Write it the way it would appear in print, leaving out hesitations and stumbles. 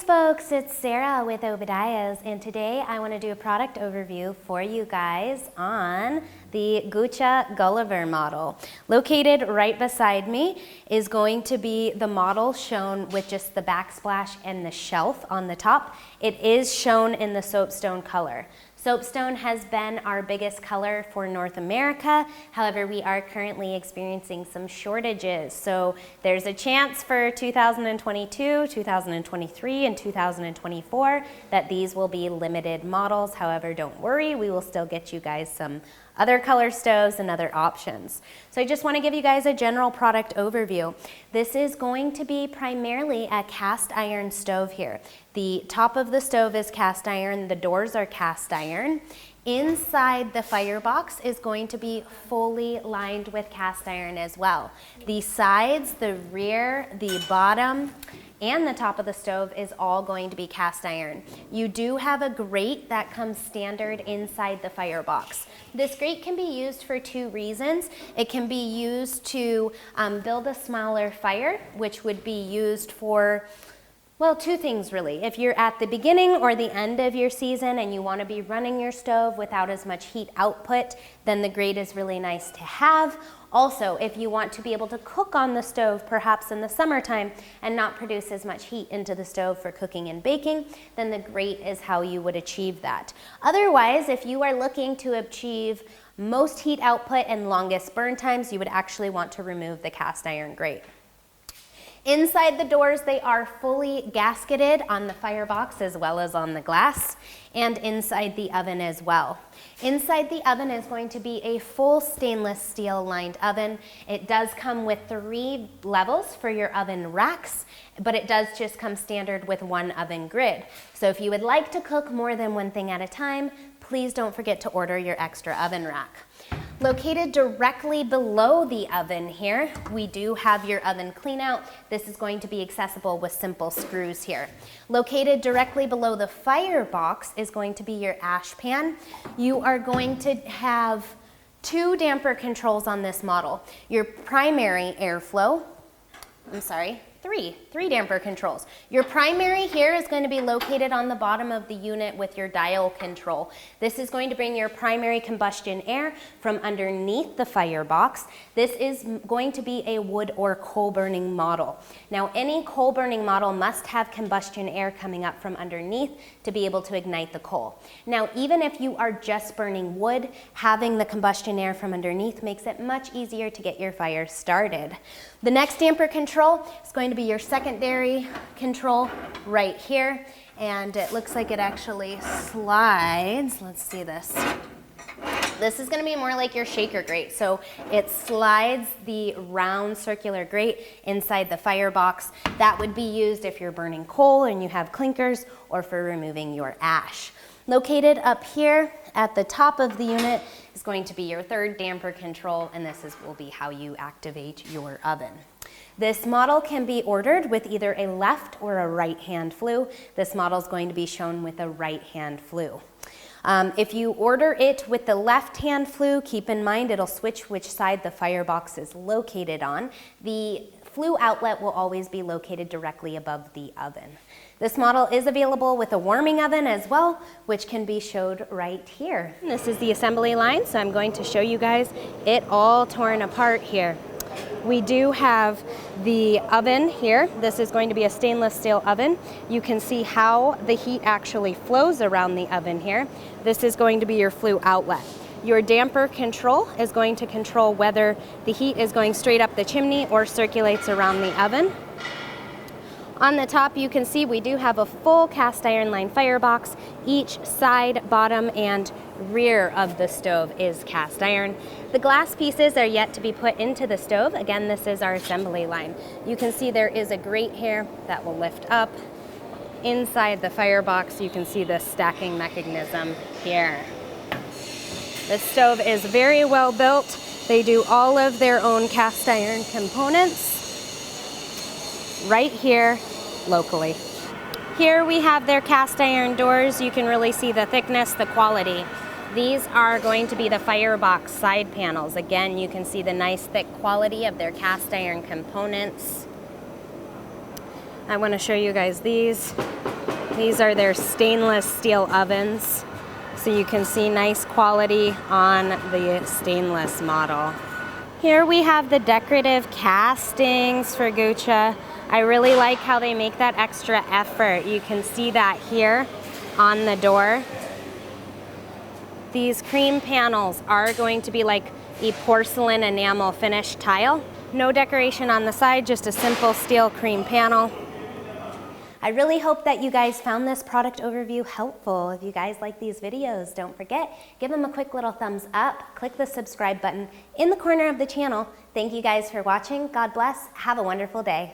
folks, it's Sarah with Obadiah's, and today I want to do a product overview for you guys on the Guca Guliver model. Located right beside me is going to be the model shown with just the backsplash and the shelf on the top. It is shown in the soapstone color. Soapstone has been our biggest color for North America. However, we are currently experiencing some shortages. So there's a chance for 2022, 2023, and 2024 that these will be limited models. However, don't worry, we will still get you guys some other color stoves and other options. So I just want to give you guys a general product overview. This is going to be primarily a cast iron stove here. The top of the stove is cast iron, the doors are cast iron. Inside the firebox is going to be fully lined with cast iron as well. The sides, the rear, the bottom, and the top of the stove is all going to be cast iron. You do have a grate that comes standard inside the firebox. This grate can be used for two reasons. It can be used to build a smaller fire, which would be used for, well, two things really. If you're at the beginning or the end of your season and you want to be running your stove without as much heat output, then the grate is really nice to have. Also, if you want to be able to cook on the stove, perhaps in the summertime, and not produce as much heat into the stove for cooking and baking, then the grate is how you would achieve that. Otherwise, if you are looking to achieve most heat output and longest burn times, you would actually want to remove the cast iron grate. Inside the doors, they are fully gasketed on the firebox as well as on the glass, and inside the oven as well. Inside the oven is going to be a full stainless steel lined oven. It does come with 3 levels for your oven racks, but it does just come standard with 1 oven grid. So if you would like to cook more than one thing at a time, please don't forget to order your extra oven rack. Located directly below the oven here, we do have your oven cleanout. This is going to be accessible with simple screws here. Located directly below the firebox is going to be your ash pan. You are going to have 2 damper controls on this model. Your primary airflow, three damper controls. Your primary here is going to be located on the bottom of the unit with your dial control. This is going to bring your primary combustion air from underneath the firebox. This is going to be a wood or coal burning model. Now, any coal burning model must have combustion air coming up from underneath to be able to ignite the coal. Now, even if you are just burning wood, having the combustion air from underneath makes it much easier to get your fire started. The next damper control is going to be your secondary control right here, and it looks like it actually slides. Let's see this. This is going to be more like your shaker grate. So it slides the round circular grate inside the firebox. That would be used if you're burning coal and you have clinkers, or for removing your ash. Located up here at the top of the unit is going to be your 3rd damper control, and this will be how you activate your oven. This model can be ordered with either a left or a right hand flue. This model is going to be shown with a right hand flue. If you order it with the left hand flue, keep in mind it'll switch which side the firebox is located on. The flue outlet will always be located directly above the oven. This model is available with a warming oven as well, which can be showed right here. This is the assembly line, so I'm going to show you guys it all torn apart here. We do have the oven here. This is going to be a stainless steel oven. You can see how the heat actually flows around the oven here. This is going to be your flue outlet. Your damper control is going to control whether the heat is going straight up the chimney or circulates around the oven. On the top, you can see we do have a full cast iron line firebox. Each side, bottom, and rear of the stove is cast iron. The glass pieces are yet to be put into the stove. Again, this is our assembly line. You can see there is a grate here that will lift up. Inside the firebox, you can see the stacking mechanism here. This stove is very well built. They do all of their own cast iron components right here locally. Here we have their cast iron doors. You can really see the thickness, the quality. These are going to be the firebox side panels. Again, you can see the nice thick quality of their cast iron components. I want to show you guys these. These are their stainless steel ovens, so you can see nice quality on the stainless model. Here we have the decorative castings for Guca. I really like how they make that extra effort. You can see that here on the door. These cream panels are going to be like a porcelain enamel finish tile. No decoration on the side, just a simple steel cream panel. I really hope that you guys found this product overview helpful. If you guys like these videos, don't forget, give them a quick little thumbs up, click the subscribe button in the corner of the channel. Thank you guys for watching. God bless. Have a wonderful day.